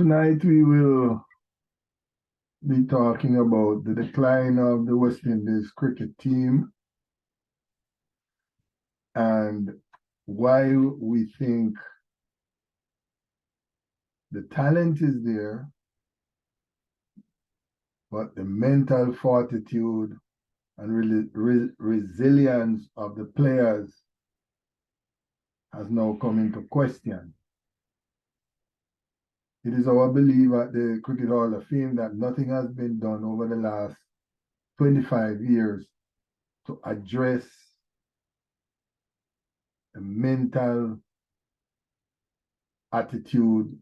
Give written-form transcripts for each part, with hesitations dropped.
Tonight we will be talking about the decline of the West Indies cricket team and why we think the talent is there, but the mental fortitude and resilience of the players has now come into question. It is our belief at the Cricket Hall of Fame that nothing has been done over the last 25 years to address the mental attitude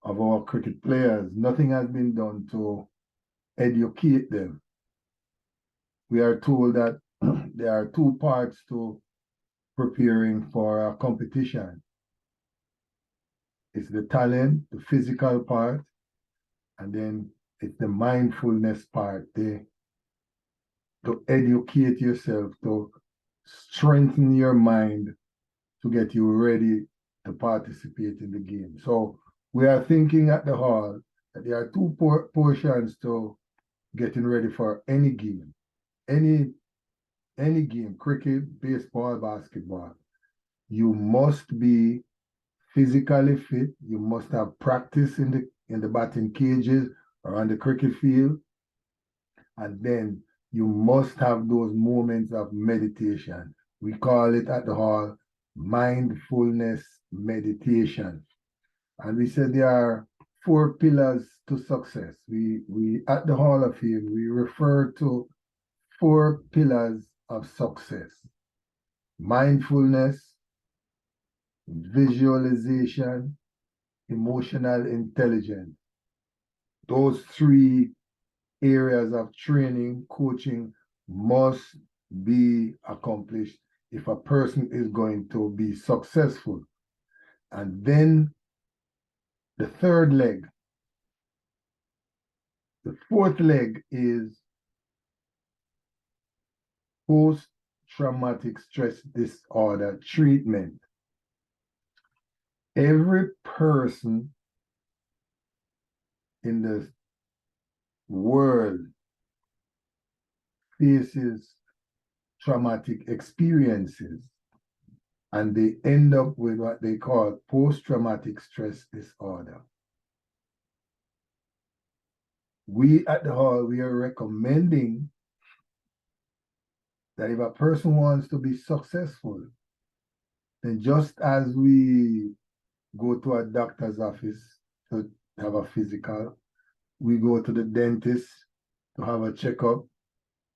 of our cricket players. Nothing has been done to educate them. We are told that there are two parts to preparing for a competition. It's the talent, the physical part, and then it's the mindfulness part, to educate yourself, to strengthen your mind to get you ready to participate in the game. So we are thinking at the hall that there are two portions to getting ready for any game, any game, cricket, baseball, basketball. You must be physically fit. You must have practice in the batting cages or on the cricket field. And then you must have those moments of meditation. We call it at the hall mindfulness meditation. And we said there are 4 pillars to success. We at the Hall of Fame, we refer to 4 pillars of success: mindfulness, visualization, emotional intelligence. Those 3 areas of training, coaching must be accomplished if a person is going to be successful. And then the 3rd leg, the 4th leg is post-traumatic stress disorder treatment. Every person in the world faces traumatic experiences, and they end up with what they call post-traumatic stress disorder. We at the hall, we are recommending that if a person wants to be successful, then just as we go to a doctor's office to have a physical, we go to the dentist to have a checkup,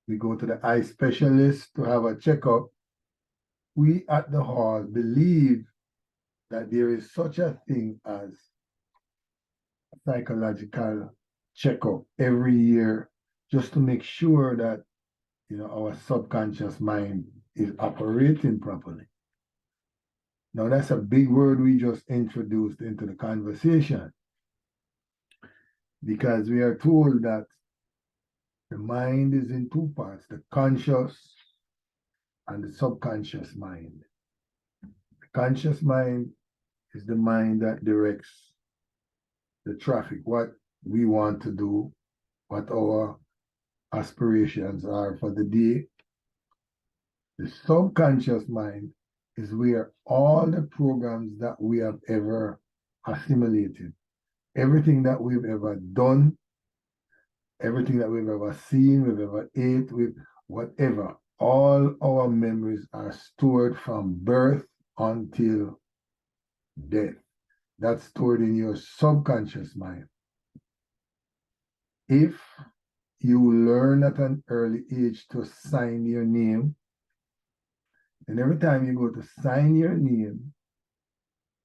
we go to the eye specialist to have a checkup, we at the hall believe that there is such a thing as a psychological checkup every year, just to make sure that our subconscious mind is operating properly. Now that's a big word we just introduced into the conversation, because we are told that the mind is in 2 parts, the conscious and the subconscious mind. The conscious mind is the mind that directs the traffic, what we want to do, what our aspirations are for the day. The subconscious mind is where all the programs that we have ever assimilated, everything that we've ever done, everything that we've ever seen, we've ever ate, whatever, all our memories are stored from birth until death. That's stored in your subconscious mind. If you learn at an early age to sign your name, and every time you go to sign your name,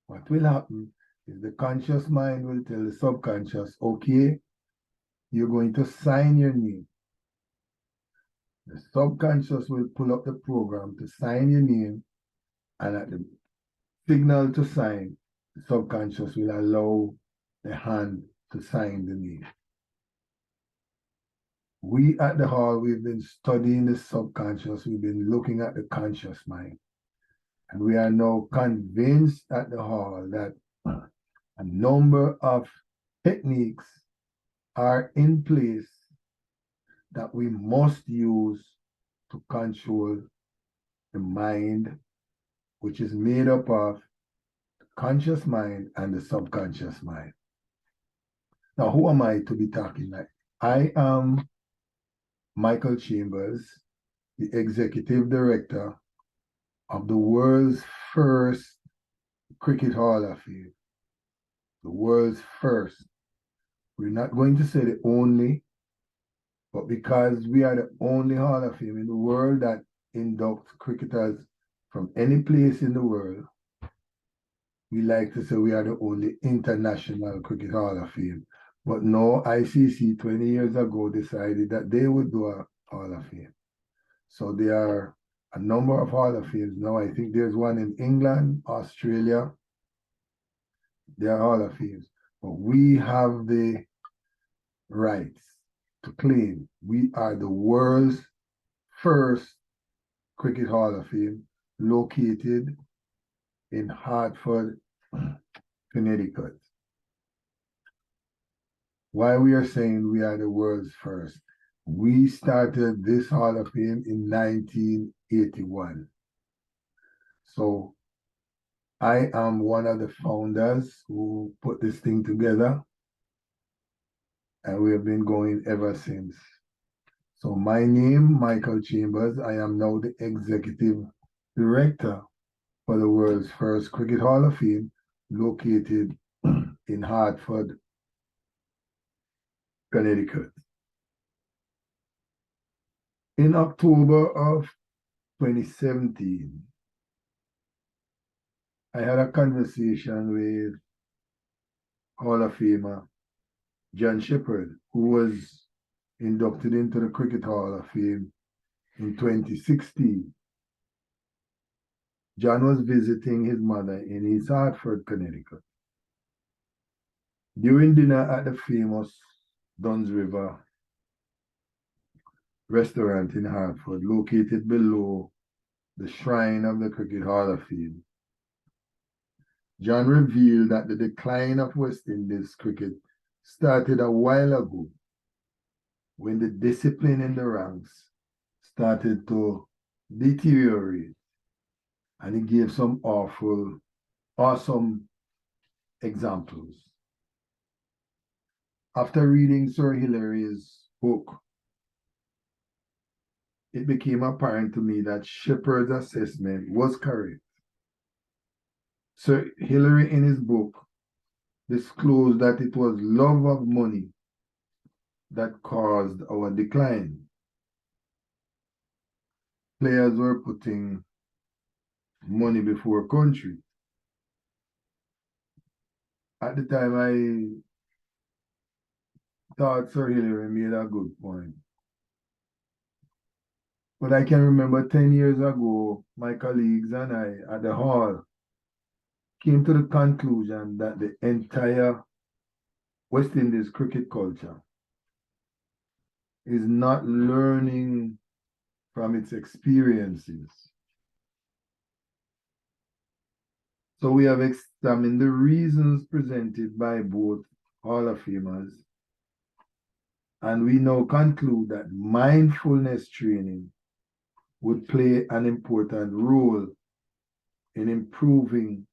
what will happen is the conscious mind will tell the subconscious, okay, you're going to sign your name. The subconscious will pull up the program to sign your name, and at the signal to sign, the subconscious will allow the hand to sign the name. We at the hall, we've been studying the subconscious, we've been looking at the conscious mind. And we are now convinced at the hall that a number of techniques are in place that we must use to control the mind, which is made up of the conscious mind and the subconscious mind. Now, who am I to be talking like? I am Michael Chambers, the executive director of the world's first Cricket Hall of Fame. The world's first. We're not going to say the only, but because we are the only Hall of Fame in the world that inducts cricketers from any place in the world, we like to say we are the only international Cricket Hall of Fame. But no, ICC 20 years ago decided that they would do a Hall of Fame. So there are a number of Hall of Fames now. I think there's one in England, Australia. There are Hall of Fames. But we have the rights to claim we are the world's first Cricket Hall of Fame located in Hartford, Connecticut. Why we are saying we are the world's first? We started this Hall of Fame in 1981. So I am one of the founders who put this thing together, and we have been going ever since. So my name, Michael Chambers, I am now the executive director for the world's first Cricket Hall of Fame located in Hartford, Connecticut. In October of 2017, I had a conversation with Hall of Famer John Shepherd, who was inducted into the Cricket Hall of Fame in 2016. John was visiting his mother in East Hartford, Connecticut. During dinner at the famous Dunn's River restaurant in Hartford, located below the shrine of the Cricket Hall of Fame, John revealed that the decline of West Indies cricket started a while ago when the discipline in the ranks started to deteriorate. And he gave some awesome examples. After reading Sir Hilary's book, it became apparent to me that Shepherd's assessment was correct. Sir Hilary, in his book, disclosed that it was love of money that caused our decline. Players were putting money before country. At the time, I thought Sir Hilary made a good point. But I can remember 10 years ago, my colleagues and I at the hall came to the conclusion that the entire West Indies cricket culture is not learning from its experiences. So we have examined the reasons presented by both Hall of Famers, and we now conclude that mindfulness training would play an important role in improving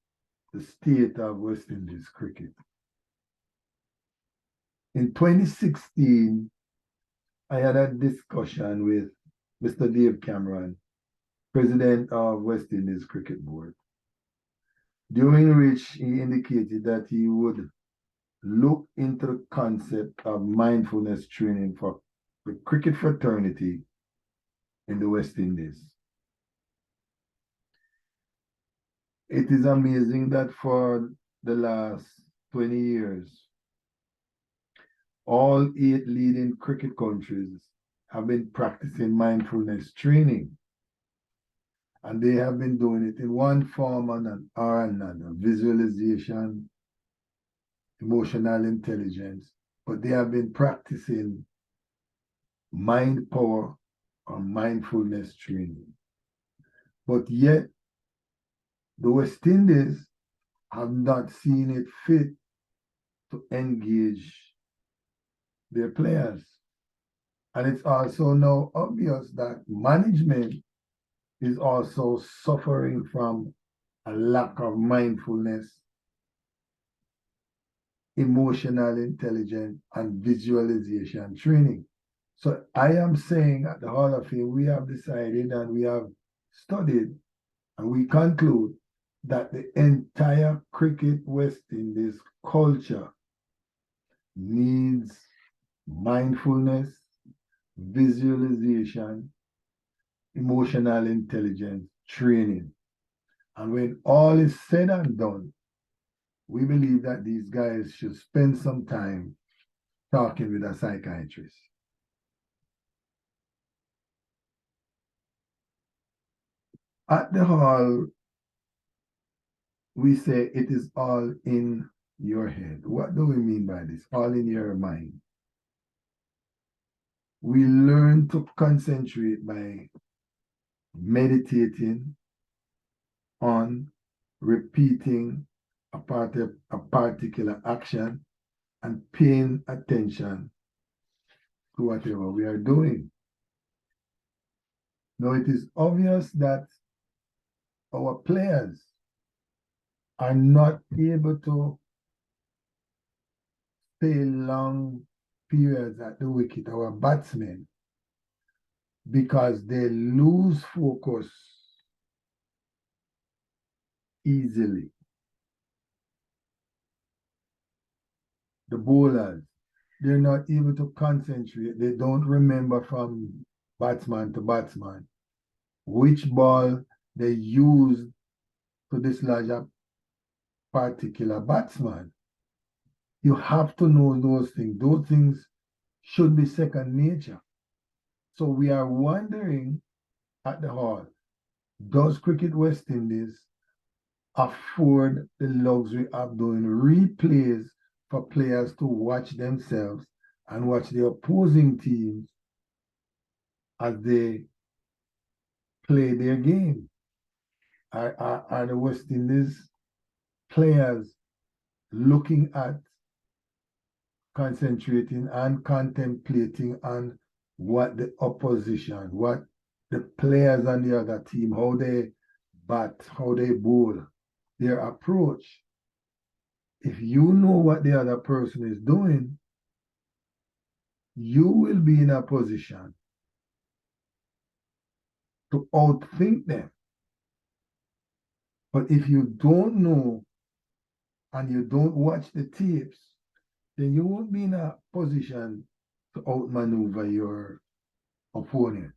the state of West Indies cricket. In 2016, I had a discussion with Mr. Dave Cameron, President of West Indies Cricket Board, during which he indicated that he would look into the concept of mindfulness training for the cricket fraternity in the West Indies. It is amazing that for the last 20 years, all 8 leading cricket countries have been practicing mindfulness training. And they have been doing it in one form or another, visualization, emotional intelligence, but they have been practicing mind power or mindfulness training. But yet, the West Indies have not seen it fit to engage their players. And it's also now obvious that management is also suffering from a lack of mindfulness, emotional intelligence, and visualization training. So I am saying at the Hall of Fame, we have decided and we have studied and we conclude that the entire cricket West Indies culture needs mindfulness, visualization, emotional intelligence training. And when all is said and done, we believe that these guys should spend some time talking with a psychiatrist. At the hall, we say it is all in your head. What do we mean by this? All in your mind. We learn to concentrate by meditating on repeating a particular action and paying attention to whatever we are doing. Now, it is obvious that our players are not able to stay long periods at the wicket, our batsmen, because they lose focus easily. The bowlers, they're not able to concentrate. They don't remember from batsman to batsman which ball they used to dislodge a particular batsman. You have to know those things. Those things should be second nature. So we are wondering at the hall, does Cricket West Indies afford the luxury of doing replays for players to watch themselves and watch the opposing teams as they play their game? Are the West Indies players looking at, concentrating and contemplating on what the opposition, what the players on the other team, how they bat, how they bowl, their approach? If you know what the other person is doing, you will be in a position to outthink them. But if you don't know and you don't watch the tapes, then you won't be in a position to outmaneuver your opponents.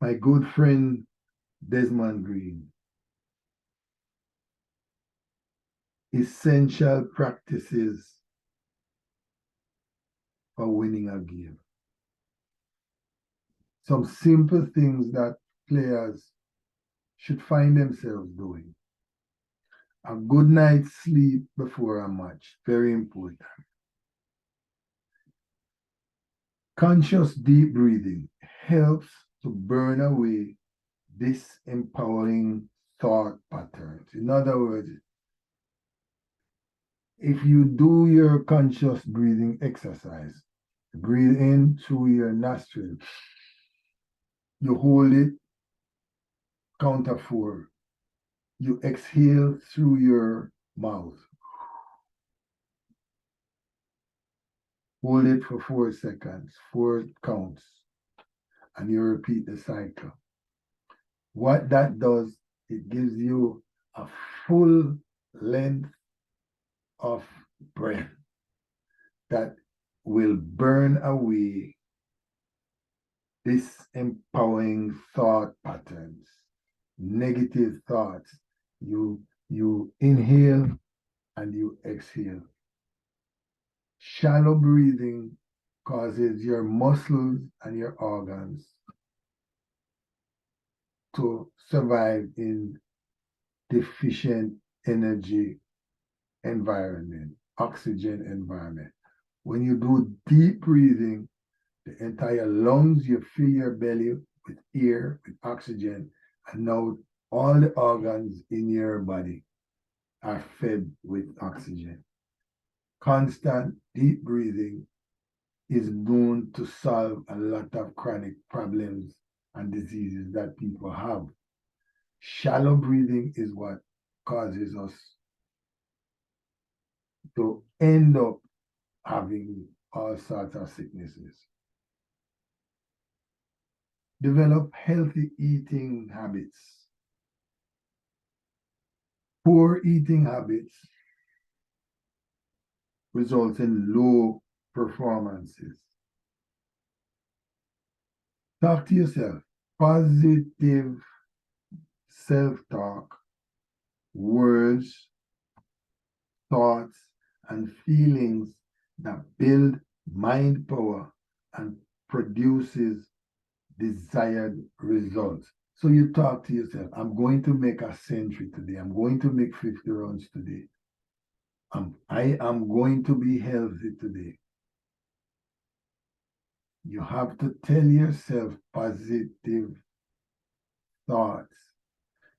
My good friend Desmond Green, essential practices for winning a game. Some simple things that players should find themselves doing. A good night's sleep before a match, very important. Conscious deep breathing helps to burn away disempowering thought patterns. In other words, if you do your conscious breathing exercise, breathe in through your nostrils, you hold it, count of 4. You exhale through your mouth. Hold it for 4 seconds, 4 counts, and you repeat the cycle. What that does, it gives you a full length of breath that will burn away disempowering thought patterns, negative thoughts. You inhale and you exhale. Shallow breathing causes your muscles and your organs to survive in deficient energy environment, oxygen environment. When you do deep breathing, the entire lungs, you fill your belly with air, with oxygen, and now all the organs in your body are fed with oxygen. Constant deep breathing is known to solve a lot of chronic problems and diseases that people have. Shallow breathing is what causes us to end up having all sorts of sicknesses. Develop healthy eating habits. Poor eating habits result in low performances. Talk to yourself. Positive self-talk, words, thoughts, and feelings that build mind power and produces desired results. So you talk to yourself, I'm going to make a century today. I'm going to make 50 runs today. I am going to be healthy today. You have to tell yourself positive thoughts.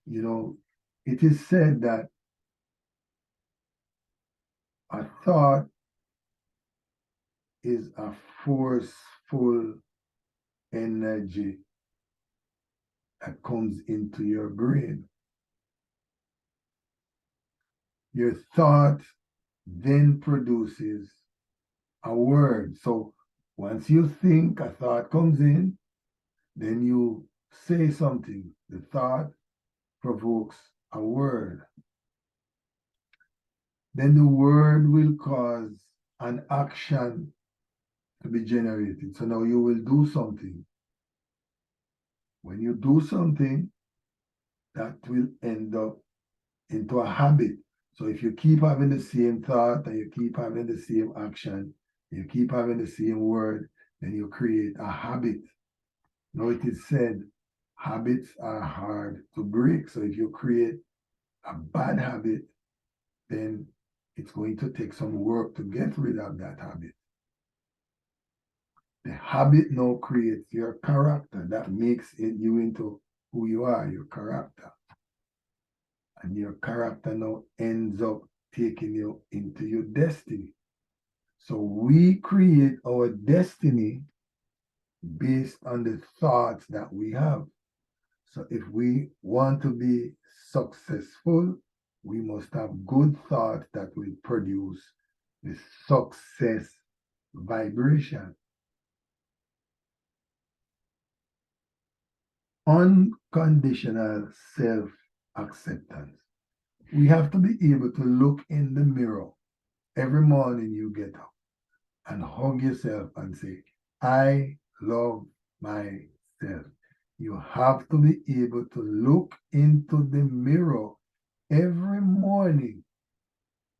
You know, it is said that a thought is a forceful energy that comes into your brain. Your thought then produces a word. So once you think, a thought comes in, then you say something. The thought provokes a word. Then the word will cause an action to be generated. So now you will do something. When you do something, that will end up into a habit. So if you keep having the same thought and you keep having the same action, you keep having the same word, then you create a habit. Now it is said, habits are hard to break. So if you create a bad habit, then it's going to take some work to get rid of that habit. The habit now creates your character. That makes you into who you are, your character. And your character now ends up taking you into your destiny. So we create our destiny based on the thoughts that we have. So if we want to be successful, we must have good thoughts that will produce the success vibration. Unconditional self-acceptance. We have to be able to look in the mirror every morning you get up and hug yourself and say, I love myself. You have to be able to look into the mirror every morning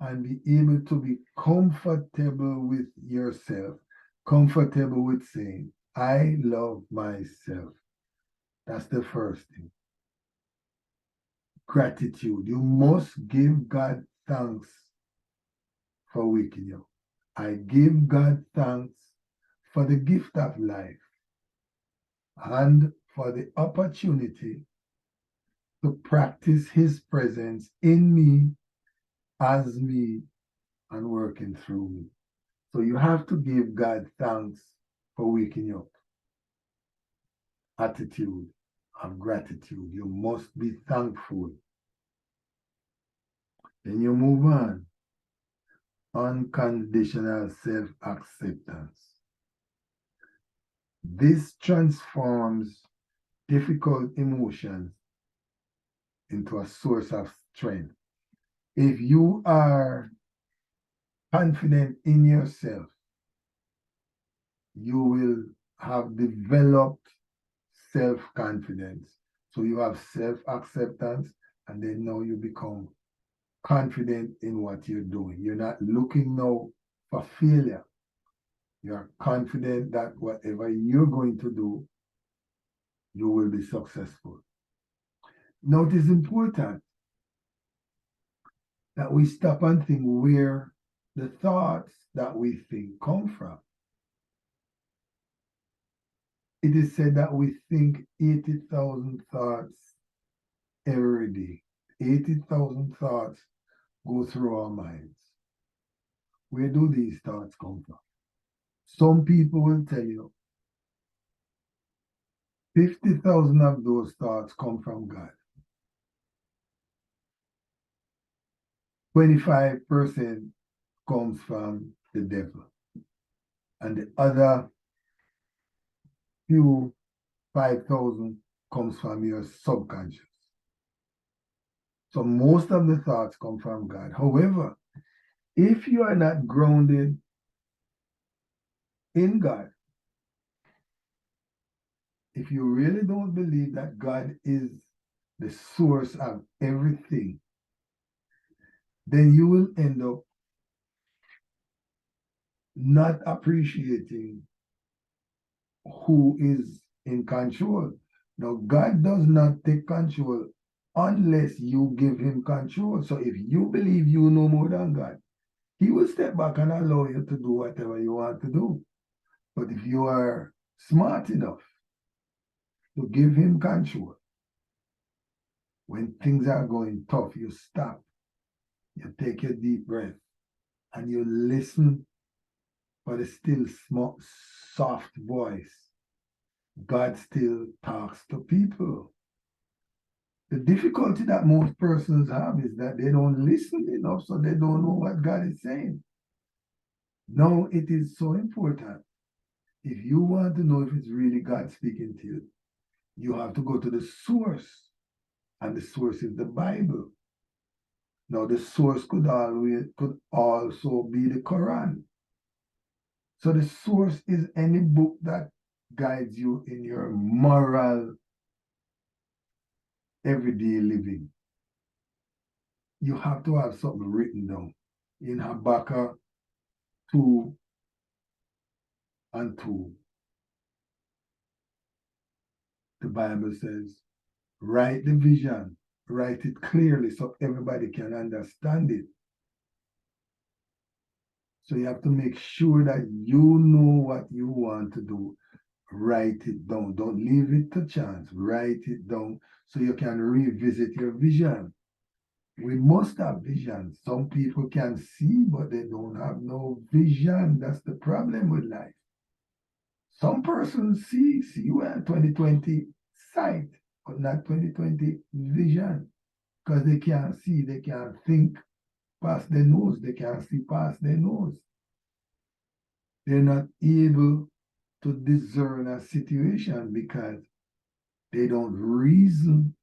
and be able to be comfortable with yourself, comfortable with saying, I love myself. That's the first thing. Gratitude. You must give God thanks for waking you. I give God thanks for the gift of life and for the opportunity to practice His presence in me, as me, and working through me. So you have to give God thanks for waking you up. Attitude of gratitude. You must be thankful. Then you move on. Unconditional self-acceptance. This transforms difficult emotions into a source of strength. If you are confident in yourself, you will have developed self-confidence. So you have self-acceptance, and then now you become confident in what you're doing. You're not looking now for failure. You're confident that whatever you're going to do, you will be successful. Now it is important that we stop and think where the thoughts that we think come from. It is said that we think 80,000 thoughts every day. 80,000 thoughts go through our minds. Where do these thoughts come from? Some people will tell you 50,000 of those thoughts come from God. 25% comes from the devil. And the other few 5,000 comes from your subconscious. So most of the thoughts come from God. However, if you are not grounded in God, if you really don't believe that God is the source of everything, then you will end up not appreciating who is in control. Now, God does not take control unless you give him control. So if you believe you know more than God, he will step back and allow you to do whatever you want to do. But if you are smart enough to give him control, when things are going tough, you stop, you take a deep breath, and you listen for the still small, soft voice. God still talks to people. The difficulty that most persons have is that they don't listen enough, so they don't know what God is saying. Now, it is so important. If you want to know if it's really God speaking to you, you have to go to the source, and the source is the Bible. Now, the source could also be the Quran. So the source is any book that guides you in your moral everyday living. You have to have something written down. In Habakkuk 2 and 2, the Bible says, write the vision, write it clearly so everybody can understand it. So you have to make sure that you know what you want to do. Write it down. Don't leave it to chance. Write it down so you can revisit your vision. We must have vision. Some people can see, but they don't have no vision. That's the problem with life. Some persons see well 2020 sight, but not 2020 vision. Because they can't see, they can't think past their nose, they can't see past their nose. They're not able to discern a situation because they don't reason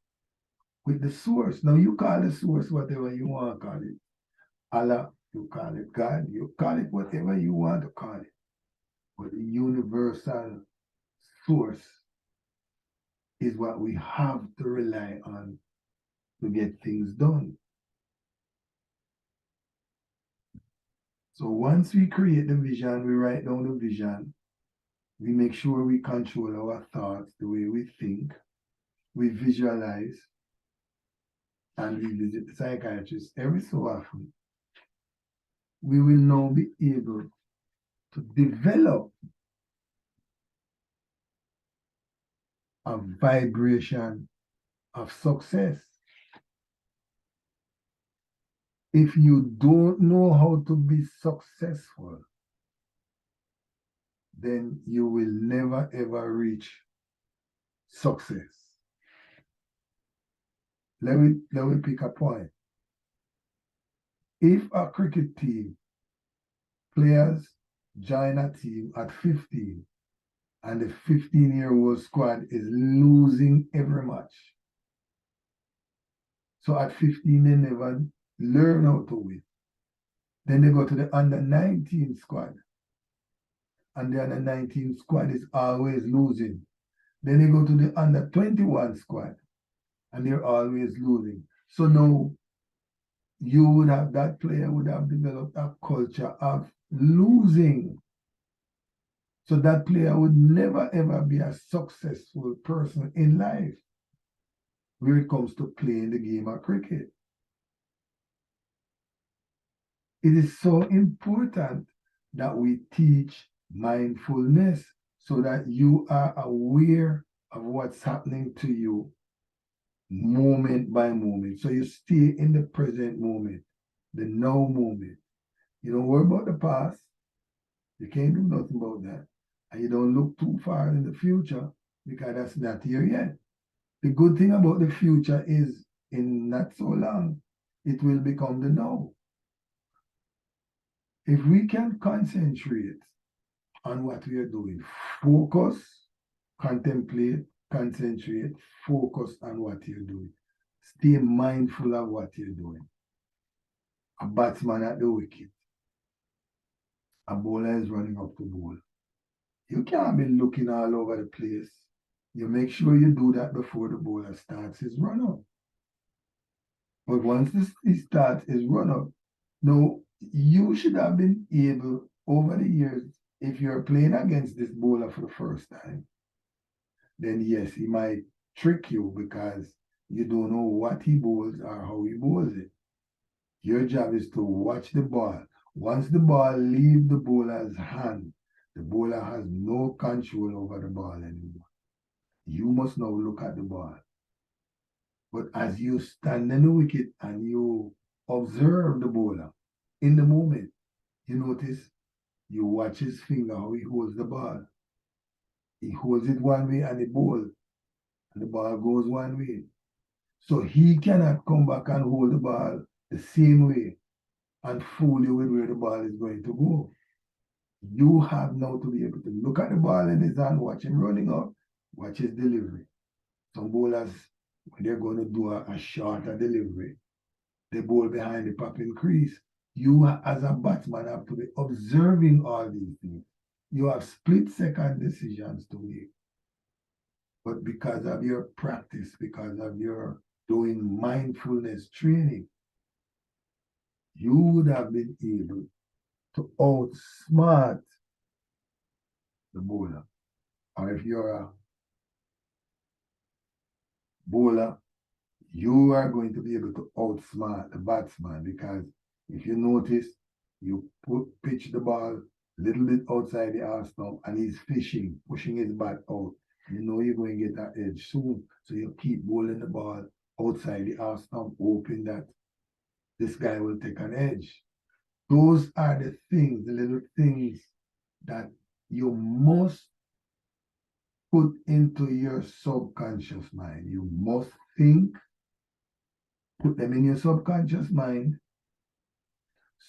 with the source. Now you call the source whatever you want to call it. Allah, you call it God, you call it whatever you want to call it. But the universal source is what we have to rely on to get things done. So once we create the vision, we write down the vision, we make sure we control our thoughts, the way we think, we visualize, and we visit the psychiatrist every so often. We will now be able to develop a vibration of success. If you don't know how to be successful, then you will never ever reach success. Let me pick a point. If a cricket team players join a team at 15 and the 15-year-old squad is losing every match, so at 15 they never learn how to win. Then they go to the under 19 squad, and the under 19 squad is always losing. Then they go to the under 21 squad, and they're always losing. So now that player would have developed a culture of losing. So that player would never ever be a successful person in life when it comes to playing the game of cricket. It is so important that we teach mindfulness so that you are aware of what's happening to you moment by moment. So you stay in the present moment. the now moment. You don't worry about the past. You can't do nothing about that. And you don't look too far in the future because that's not here yet. The good thing about the future is in not so long, it will become the now. If we can concentrate on what we are doing, focus, contemplate, concentrate, focus on what you're doing. Stay mindful of what you're doing. A batsman at the wicket, a bowler is running up to bowl. You can't be looking all over the place. You make sure you do that before the bowler starts his run up. But once he starts his run up, now you should have been able over the years, if you're playing against this bowler for the first time, then yes, he might trick you because you don't know what he bowls or how he bowls it. Your job is to watch the ball. Once the ball leaves the bowler's hand, the bowler has no control over the ball anymore. You must now look at the ball. But as you stand in the wicket and you observe the bowler in the moment, you notice, you watch his finger, how he holds the ball. He holds it one way and the ball goes one way. So he cannot come back and hold the ball the same way and fool you with where the ball is going to go. You have now to be able to look at the ball in his hand, watch him running up, watch his delivery. Some bowlers, when they're going to do a shorter delivery, they bowl behind the popping crease. You, as a batsman, have to be observing all these things. You have split-second decisions to make. But because of your practice, because of your doing mindfulness training, you would have been able to outsmart the bowler. Or if you're a bowler, you are going to be able to outsmart the batsman, because if you notice, you pitch the ball a little bit outside the arm stump and he's fishing, pushing his bat out. You know you're going to get that edge soon. So you keep bowling the ball outside the arm stump, hoping that this guy will take an edge. Those are the things, the little things that you must put into your subconscious mind. You must think, put them in your subconscious mind,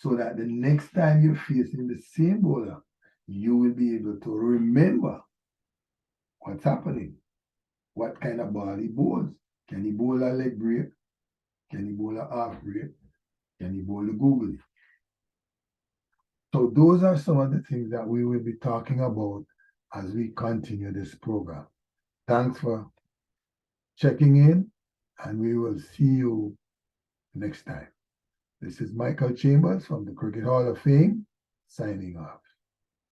so that the next time you're facing the same bowler, you will be able to remember what's happening, what kind of ball he bowls. Can he bowl a leg break? Can he bowl a half break? Can he bowl a googly? So those are some of the things that we will be talking about as we continue this program. Thanks for checking in, and we will see you next time. This is Michael Chambers from the Cricket Hall of Fame, signing off.